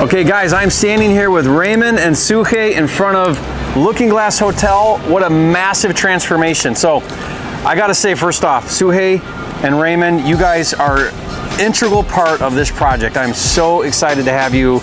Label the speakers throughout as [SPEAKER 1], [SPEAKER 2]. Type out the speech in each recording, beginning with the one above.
[SPEAKER 1] Okay guys, I'm standing here with Raymond and Suhe in front of Looking Glass Hotel. What a massive transformation. So I gotta say, first off, Suhe and Raymond, you guys are integral part of this project. I'm so excited to have you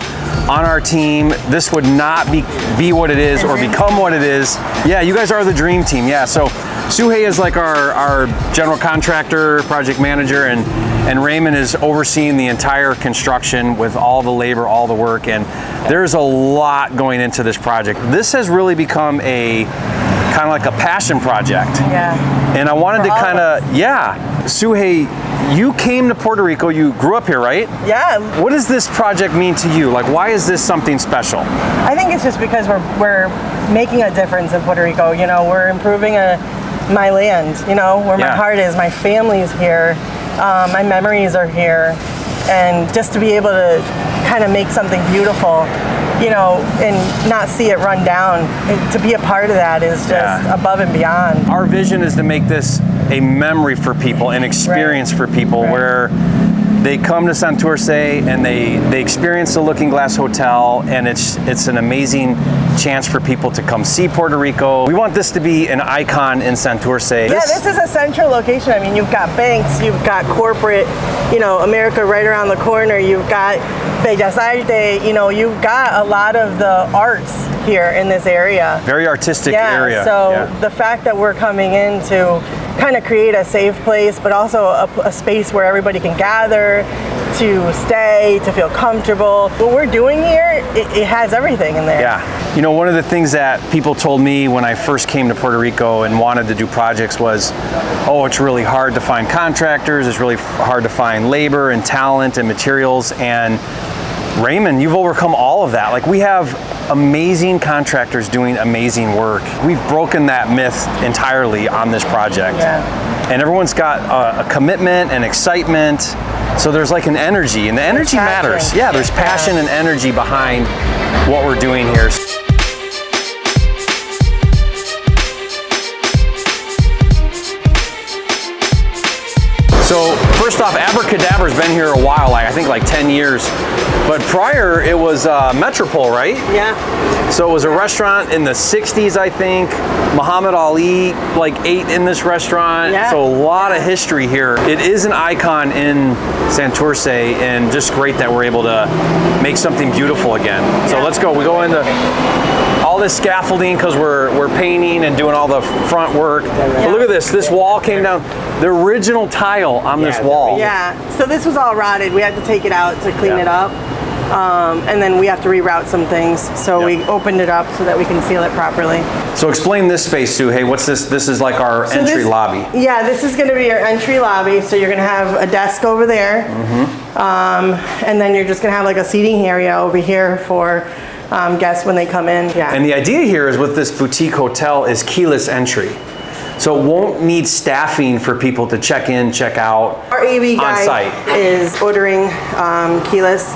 [SPEAKER 1] on our team. This would not be what it is or become what it is. Yeah, you guys are the dream team. Yeah, so Suhe is like our general contractor, project manager, and Raymond is overseeing the entire construction with all the labor, all the work, and there's a lot going into this project. This has really become a kind of like a passion project.
[SPEAKER 2] Yeah.
[SPEAKER 1] And I wanted to kind of, yeah. Suhe, you came to Puerto Rico, you grew up here, right?
[SPEAKER 2] Yeah.
[SPEAKER 1] What does this project mean to you? Like, why is this something special?
[SPEAKER 2] I think it's just because we're making a difference in Puerto Rico. You know, we're improving my land, you know, where my heart is. My family's here. My memories are here. And just to be able to kind of make something beautiful, you know, and not see it run down, to be a part of that is just above and beyond.
[SPEAKER 1] Our vision is to make this a memory for people, an experience for people where they come to Santurce and they experience the Looking Glass Hotel, and it's an amazing chance for people to come see Puerto Rico. We want this to be an icon in Santurce.
[SPEAKER 2] Yeah, this is a central location. I mean, you've got banks, you've got corporate, you know, America right around the corner, you've got Bellas Artes, you know, you've got a lot of the arts here in this area.
[SPEAKER 1] Very artistic area.
[SPEAKER 2] So the fact that we're coming in to kind of create a safe place, but also a space where everybody can gather, to stay, to feel comfortable. What we're doing here, it has everything in there.
[SPEAKER 1] Yeah. You know, one of the things that people told me when I first came to Puerto Rico and wanted to do projects was, oh, it's really hard to find contractors, it's really hard to find labor and talent and materials. And Raymond, you've overcome all of that. Like, we have amazing contractors doing amazing work. We've broken that myth entirely on this project.
[SPEAKER 2] Yeah.
[SPEAKER 1] And everyone's got a commitment and excitement. So there's like an energy, and the energy matters. Yeah, there's passion and energy behind what we're doing here. So first off, Abracadabra's been here a while, I think like 10 years. But prior, it was Metropole, right?
[SPEAKER 2] Yeah.
[SPEAKER 1] So it was a restaurant in the 60s, I think. Muhammad Ali ate in this restaurant.
[SPEAKER 2] Yeah.
[SPEAKER 1] So a lot of history here. It is an icon in Santurce, and just great that we're able to make something beautiful again. So let's go. We go into all this scaffolding because we're painting and doing all the front work. But look at this. This wall came down. The original tile on this wall.
[SPEAKER 2] Yeah, so this was all rotted. We had to take it out to clean it up. And then we have to reroute some things. So we opened it up so that we can seal it properly.
[SPEAKER 1] So explain this space, Suhe. What's this? This is like our entry lobby.
[SPEAKER 2] Yeah, this is going to be your entry lobby. So you're going to have a desk over there. And then you're just going to have like a seating area over here for guests when they come in. Yeah.
[SPEAKER 1] And the idea here is with this boutique hotel is keyless entry. So it won't need staffing for people to check in, check out.
[SPEAKER 2] Our AV guy is ordering keyless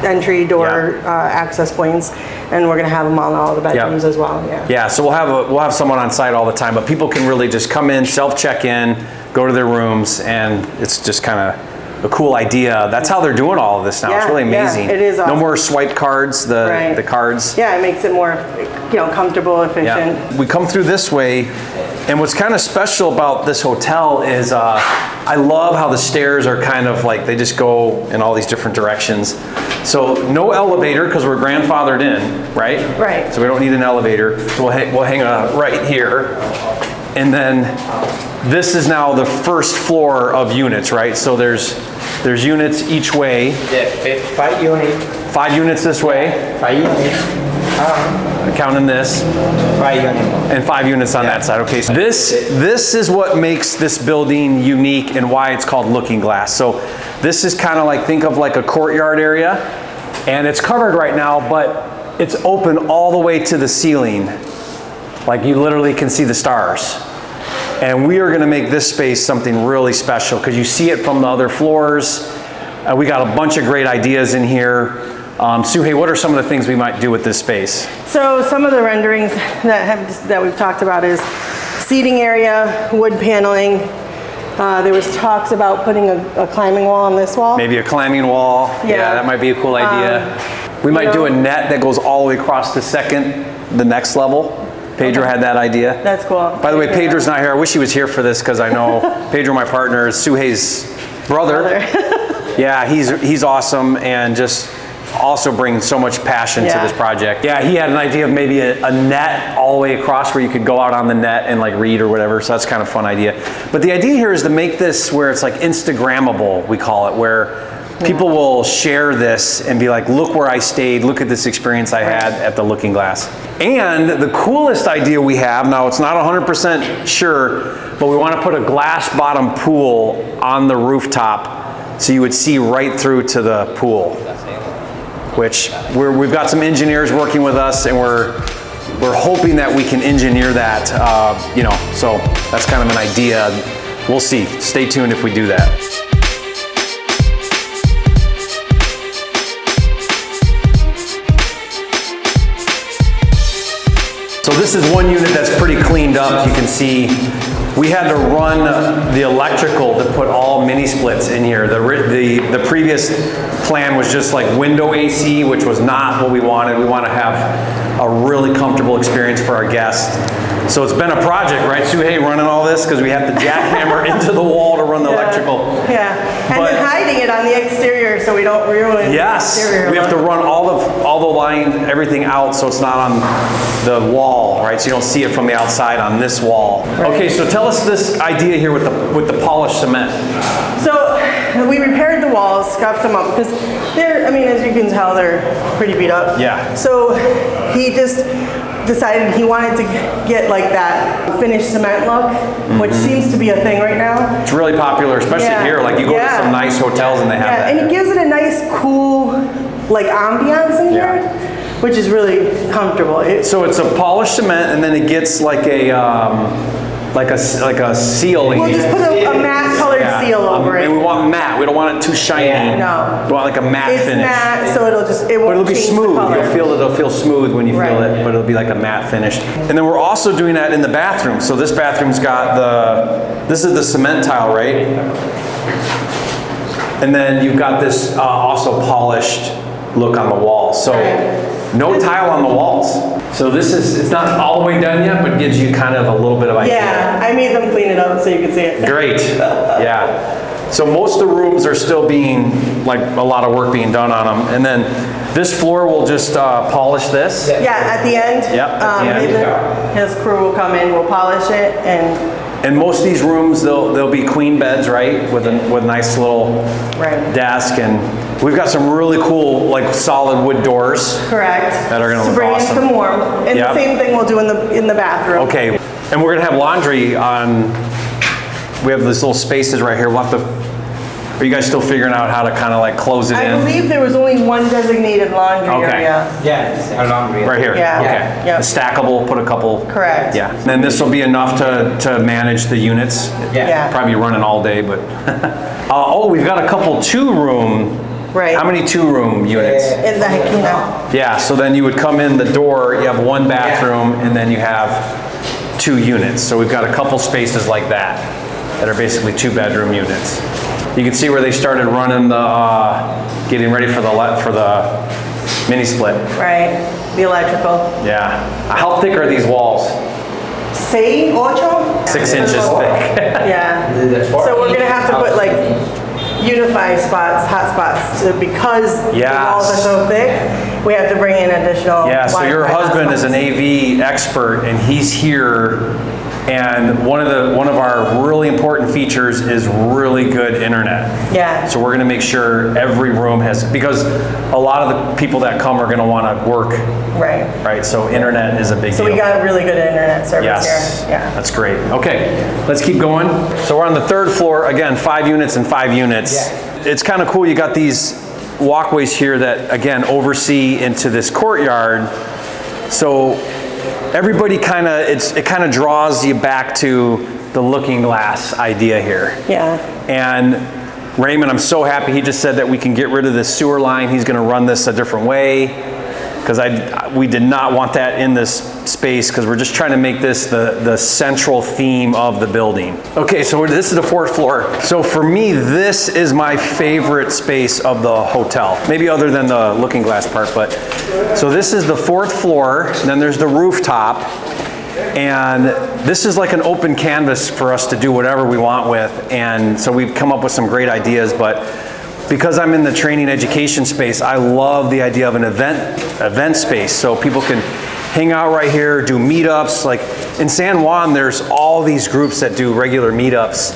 [SPEAKER 2] entry door access points, and we're going to have them on all the bedrooms as well.
[SPEAKER 1] Yeah. So we'll have someone on site all the time, but people can really just come in, self check in, go to their rooms, and it's just kind of a cool idea. That's how they're doing all of this now. It's really amazing.
[SPEAKER 2] Yeah, it is awesome.
[SPEAKER 1] No more swipe cards, the cards.
[SPEAKER 2] Yeah, it makes it more, comfortable, efficient.
[SPEAKER 1] Yeah. We come through this way. And what's kind of special about this hotel is I love how the stairs are kind of like, they just go in all these different directions. So no elevator because we're grandfathered in, right?
[SPEAKER 2] Right.
[SPEAKER 1] So we don't need an elevator. So we'll hang right here. And then this is now the first floor of units, right? So there's units each way.
[SPEAKER 3] Yeah, 5 units.
[SPEAKER 1] 5 units this way.
[SPEAKER 3] 5 units.
[SPEAKER 1] Counting this.
[SPEAKER 3] 5 units.
[SPEAKER 1] And 5 units on that side. Okay, so this is what makes this building unique and why it's called Looking Glass. So this is kind of like, think of like a courtyard area, and it's covered right now, but it's open all the way to the ceiling. Like, you literally can see the stars. And we are gonna make this space something really special because you see it from the other floors. We got a bunch of great ideas in here. Suhe, what are some of the things we might do with this space?
[SPEAKER 2] So some of the renderings that we've talked about is seating area, wood paneling. There was talks about putting a climbing wall on this wall.
[SPEAKER 1] Maybe a climbing wall. Yeah, that might be a cool idea. We might do a net that goes all the way across the next level. Pedro had that idea.
[SPEAKER 2] That's cool.
[SPEAKER 1] By the way, Pedro's not here. I wish he was here for this because I know Pedro, my partner, is Suhei's brother. Yeah, he's awesome and just also brings so much passion to this project. Yeah, he had an idea of maybe a net all the way across where you could go out on the net and like read or whatever. So that's kind of a fun idea. But the idea here is to make this where it's like Instagrammable, we call it, where people will share this and be like, look where I stayed, look at this experience I had at the Looking Glass. And the coolest idea we have, now it's not 100% sure, but we want to put a glass bottom pool on the rooftop so you would see right through to the pool. Which we've got some engineers working with us and we're hoping that we can engineer that, so that's kind of an idea. We'll see. Stay tuned if we do that. So this is one unit that's pretty cleaned up. You can see we had to run the electrical to put all mini splits in here. The previous plan was just like window AC, which was not what we wanted. We want to have a really comfortable experience for our guests. So it's been a project, right, Suhei, running all this because we have to jackhammer into the wall to run the electrical.
[SPEAKER 2] Yeah, and then hiding it on the exterior so we don't ruin the exterior.
[SPEAKER 1] We have to run all the lines, everything out so it's not on the wall, right? So you don't see it from the outside on this wall. Right. Okay, so tell us this idea here with the polished cement. So
[SPEAKER 2] we repaired the walls, scuffed them up because they're, as you can tell, they're pretty beat up.
[SPEAKER 1] Yeah.
[SPEAKER 2] So he just decided he wanted to get like that finished cement look, which seems to be a thing right now.
[SPEAKER 1] It's really popular, especially here. Like you go to some nice hotels and they have that.
[SPEAKER 2] And it gives it a nice, cool, like ambiance in here, which is really comfortable.
[SPEAKER 1] So it's a polished cement, and then it gets like a sealing.
[SPEAKER 2] We'll just put a matte colored seal over it.
[SPEAKER 1] And we want matte. We don't want it too shiny.
[SPEAKER 2] No.
[SPEAKER 1] We want like a matte finish.
[SPEAKER 2] It's matte, so it'll be
[SPEAKER 1] smooth. It'll feel smooth when you feel it, but it'll be like a matte finish. And then we're also doing that in the bathroom. So this bathroom's got this is the cement tile, right? And then you've got this also polished look on the wall. So no tile on the walls. So it's not all the way done yet, but gives you kind of a little bit of idea.
[SPEAKER 2] Yeah, I made them clean it up so you can see it.
[SPEAKER 1] Great, yeah. So most of the rooms are still being, like a lot of work being done on them. And then this floor will just polish this.
[SPEAKER 2] Yeah, at the end.
[SPEAKER 1] Yep, at the end.
[SPEAKER 2] His crew will come in, we'll polish it, and
[SPEAKER 1] most of these rooms, they'll be queen beds, right? With a nice little desk, and we've got some really cool, like solid wood doors.
[SPEAKER 2] Correct.
[SPEAKER 1] That are going to look awesome.
[SPEAKER 2] To bring in some warmth. And the same thing we'll do in the bathroom.
[SPEAKER 1] Okay, and we're going to have laundry on. We have these little spaces right here. We'll have to. Are you guys still figuring out how to kind of like close it in?
[SPEAKER 2] I believe there was only one designated laundry area.
[SPEAKER 3] Yeah, it's a laundry.
[SPEAKER 1] Right here.
[SPEAKER 2] Yeah.
[SPEAKER 1] Okay.
[SPEAKER 2] Yep.
[SPEAKER 1] Stackable. Put a couple.
[SPEAKER 2] Correct.
[SPEAKER 1] Yeah. And then this will be enough to manage the units.
[SPEAKER 2] Yeah.
[SPEAKER 1] Probably running all day, but. We've got a couple 2-room.
[SPEAKER 2] Right.
[SPEAKER 1] How many 2-room units?
[SPEAKER 2] In the Hakina.
[SPEAKER 1] Yeah. So then you would come in the door. You have one bathroom, and then you have 2 units. So we've got a couple spaces like that are basically 2-bedroom units. You can see where they started running getting ready for the mini split.
[SPEAKER 2] Right, the electrical.
[SPEAKER 1] Yeah. How thick are these walls?
[SPEAKER 2] 6
[SPEAKER 1] inches thick.
[SPEAKER 2] Yeah. So we're gonna have to put like unify spots, hot spots, because the walls are so thick. We have to bring in additional.
[SPEAKER 1] Yeah. So your husband is an AV expert, and he's here. And one of our really important features is really good internet.
[SPEAKER 2] Yeah.
[SPEAKER 1] So we're going to make sure every room has, because a lot of the people that come are going to want to work.
[SPEAKER 2] Right.
[SPEAKER 1] Right. So internet is a big deal.
[SPEAKER 2] So we got a really good internet service here. Yeah.
[SPEAKER 1] That's great. Okay, let's keep going. So we're on the 3rd floor. Again, 5 units and 5 units. Yeah. It's kind of cool. You got these walkways here that again oversee into this courtyard. So everybody it kind of draws you back to the Looking Glass idea here.
[SPEAKER 2] Yeah.
[SPEAKER 1] And Raymond, I'm so happy he just said that we can get rid of this sewer line. He's going to run this a different way, because we did not want that in this space because we're just trying to make this the central theme of the building. Okay, so this is the 4th floor. So for me, this is my favorite space of the hotel. Maybe other than the looking glass part, but so this is the 4th floor, and then there's the rooftop. And this is like an open canvas for us to do whatever we want with. And so we've come up with some great ideas, but because I'm in the training education space, I love the idea of an event space. So people can hang out right here, do meetups. Like in San Juan, there's all these groups that do regular meetups.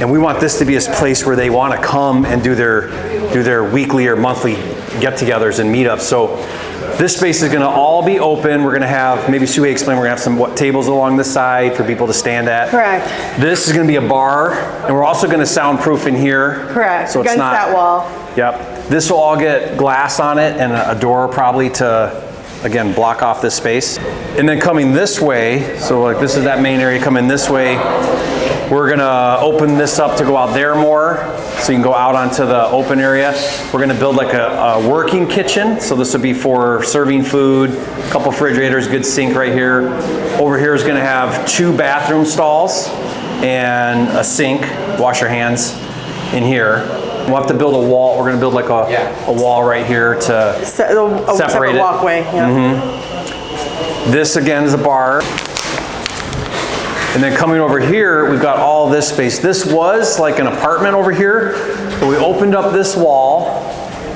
[SPEAKER 1] And we want this to be a place where they want to come and do their weekly or monthly get-togethers and meetups. So this space is going to all be open. We're going to have, maybe Suhei explained, we're going to have some tables along the side for people to stand at.
[SPEAKER 2] Correct.
[SPEAKER 1] This is going to be a bar, and we're also going to soundproof in here.
[SPEAKER 2] Correct.
[SPEAKER 1] So it's
[SPEAKER 2] against
[SPEAKER 1] not,
[SPEAKER 2] that wall.
[SPEAKER 1] Yep. This will all get glass on it and a door probably to, again, block off this space. And then coming this way, so like this is that main area, coming this way, we're gonna open this up to go out there more, so you can go out onto the open area. We're gonna build like a working kitchen, so this will be for serving food, a couple refrigerators, good sink right here. Over here is gonna have 2 bathroom stalls and a sink, wash your hands in here. We'll have to build a wall. We're gonna build like a wall right here to separate it.
[SPEAKER 2] Walkway, yeah.
[SPEAKER 1] Mm-hmm. This again is a bar. And then coming over here, we've got all this space. This was like an apartment over here, but we opened up this wall,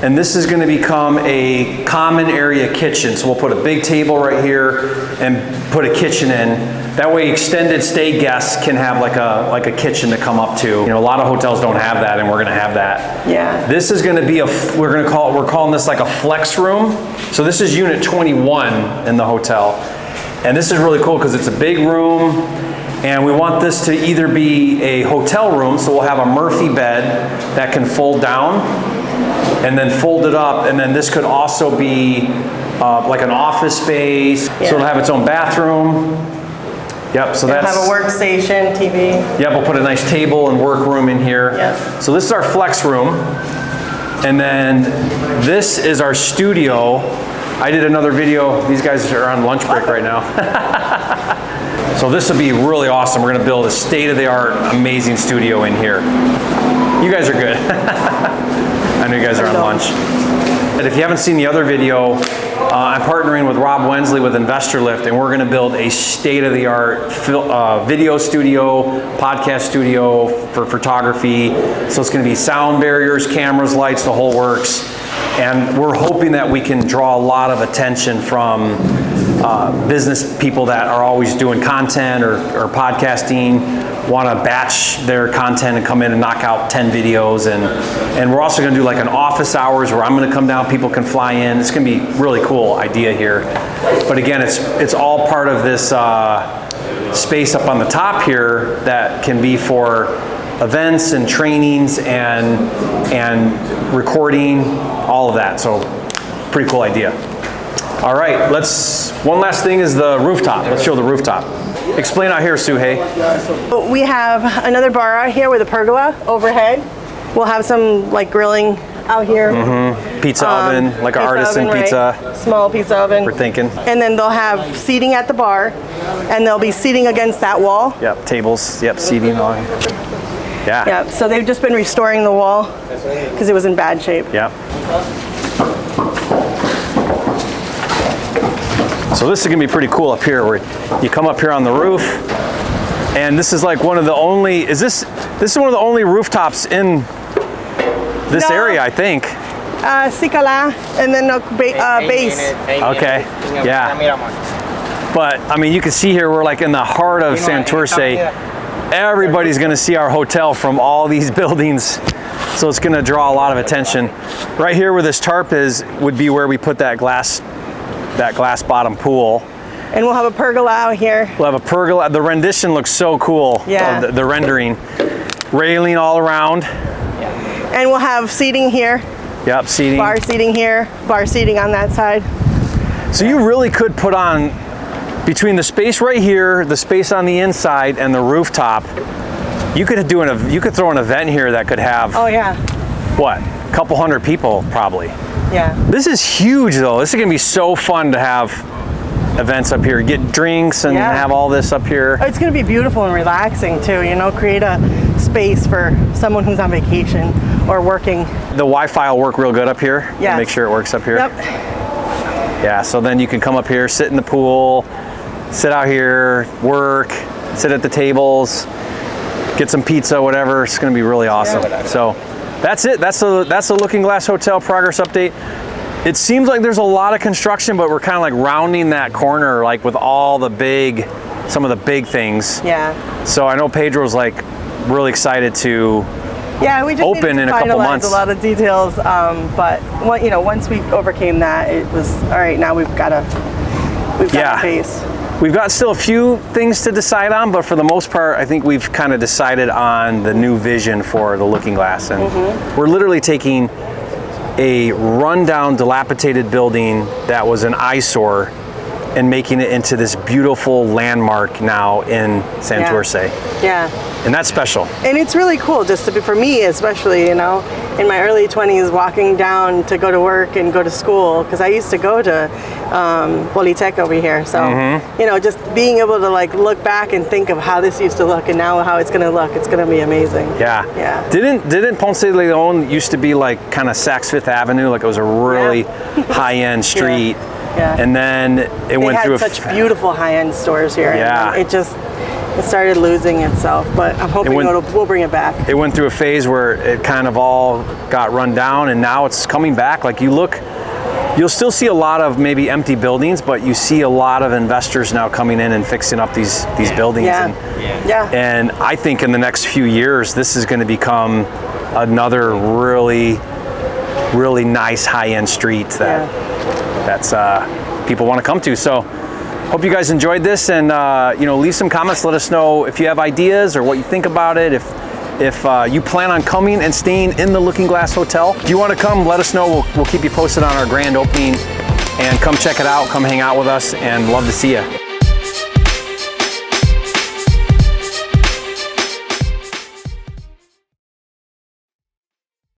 [SPEAKER 1] and this is gonna become a common area kitchen. So we'll put a big table right here and put a kitchen in. That way extended stay guests can have like a kitchen to come up to. You know, a lot of hotels don't have that, and we're gonna have that.
[SPEAKER 2] Yeah.
[SPEAKER 1] This is gonna be we're calling this like a flex room. So this is unit 21 in the hotel. And this is really cool because it's a big room. And we want this to either be a hotel room, so we'll have a Murphy bed that can fold down and then fold it up. And then this could also be like an office space. Yeah. So it'll have its own bathroom. Yep, so that's...
[SPEAKER 2] have a workstation, TV.
[SPEAKER 1] Yep, we'll put a nice table and workroom in here.
[SPEAKER 2] Yep.
[SPEAKER 1] So this is our flex room. And then this is our studio. I did another video. These guys are on lunch break right now. So this will be really awesome. We're gonna build a state-of-the-art, amazing studio in here. You guys are good. I know you guys are on lunch. And if you haven't seen the other video, I'm partnering with Rob Wensley with Investor Lift, and we're gonna build a state-of-the-art video studio, podcast studio for photography. So it's gonna be sound barriers, cameras, lights, the whole works. And we're hoping that we can draw a lot of attention from business people that are always doing content or podcasting, want to batch their content and come in and knock out 10 videos. And we're also going to do like an office hours where I'm going to come down, people can fly in. It's going to be a really cool idea here. But again, it's all part of this space up on the top here that can be for events and trainings and recording, all of that. So pretty cool idea. All right, one last thing is the rooftop. Let's show the rooftop. Explain out here, Suhei.
[SPEAKER 2] We have another bar out here with a pergola overhead. We'll have some like grilling out here.
[SPEAKER 1] Mm-hmm. Pizza oven, like an artisan
[SPEAKER 2] oven,
[SPEAKER 1] pizza.
[SPEAKER 2] Right? Small pizza oven.
[SPEAKER 1] We're thinking.
[SPEAKER 2] And then they'll have seating at the bar, and they'll be seating against that wall.
[SPEAKER 1] Yep, tables, yep, seating on. Yeah.
[SPEAKER 2] Yep, so they've just been restoring the wall because it was in bad shape.
[SPEAKER 1] Yep. So this is gonna be pretty cool up here, where you come up here on the roof, and this is like one of the only, this is one of the only rooftops in this area, I think.
[SPEAKER 2] Cicala, and then a base.
[SPEAKER 1] Okay, yeah. But I mean, you can see here, we're like in the heart of Santurce. Everybody's gonna see our hotel from all these buildings. So it's gonna draw a lot of attention. Right here where this tarp is, would be where we put that glass bottom pool.
[SPEAKER 2] And we'll have a pergola out here.
[SPEAKER 1] We'll have a pergola. The rendition looks so cool.
[SPEAKER 2] Yeah.
[SPEAKER 1] The rendering. Railing all around.
[SPEAKER 2] Yeah. And we'll have seating here.
[SPEAKER 1] Yep, seating.
[SPEAKER 2] Bar seating here, bar seating on that side.
[SPEAKER 1] So you really could put on, between the space right here, the space on the inside, and the rooftop, you could throw an event here that could have,
[SPEAKER 2] oh yeah,
[SPEAKER 1] what, a couple hundred people probably.
[SPEAKER 2] Yeah.
[SPEAKER 1] This is huge though. This is gonna be so fun to have events up here, get drinks and have all this up here.
[SPEAKER 2] It's going to be beautiful and relaxing too, you know, create a space for someone who's on vacation or working.
[SPEAKER 1] The Wi-Fi will work real good up here.
[SPEAKER 2] Yeah.
[SPEAKER 1] Make sure it works up here.
[SPEAKER 2] Yep.
[SPEAKER 1] Yeah, so then you can come up here, sit in the pool, sit out here, work, sit at the tables, get some pizza, whatever. It's going to be really awesome. So that's it. That's the Looking Glass Hotel progress update. It seems like there's a lot of construction, but we're kind of like rounding that corner, like with all the some of the big things.
[SPEAKER 2] Yeah.
[SPEAKER 1] So I know Pedro's like really excited to
[SPEAKER 2] we just
[SPEAKER 1] open in a couple months.
[SPEAKER 2] A lot of details, but you know, once we overcame that, it was all right. Now we've got a pace.
[SPEAKER 1] We've got still a few things to decide on, but for the most part, I think we've kind of decided on the new vision for the Looking Glass, and we're literally taking a rundown, dilapidated building that was an eyesore and making it into this beautiful landmark now in Santurce.
[SPEAKER 2] Yeah.
[SPEAKER 1] And that's special. And
[SPEAKER 2] it's really cool just to be, for me especially, you know, in my early 20s, walking down to go to work and go to school, because I used to go to Polytech over here. So, you know, just being able to like look back and think of how this used to look and now how it's going to look, it's going to be amazing.
[SPEAKER 1] Yeah.
[SPEAKER 2] Yeah.
[SPEAKER 1] Didn't Ponce de Leon used to be like kind of Saks Fifth Avenue? Like it was a really high-end street.
[SPEAKER 2] Yeah.
[SPEAKER 1] And then it went through
[SPEAKER 2] such beautiful high-end stores here.
[SPEAKER 1] Yeah.
[SPEAKER 2] And it started losing itself, but I'm hoping we'll bring it back.
[SPEAKER 1] It went through a phase where it kind of all got run down, and now it's coming back. Like you'll still see a lot of maybe empty buildings, but you see a lot of investors now coming in and fixing up these buildings. And I think in the next few years, this is going to become another really, really nice high-end street that's people want to come to. So hope you guys enjoyed this, and you know, leave some comments. Let us know if you have ideas or what you think about it. If you plan on coming and staying in the Looking Glass Hotel. If you want to come, let us know. We'll keep you posted on our grand opening, and come check it out. Come hang out with us, and love to see you.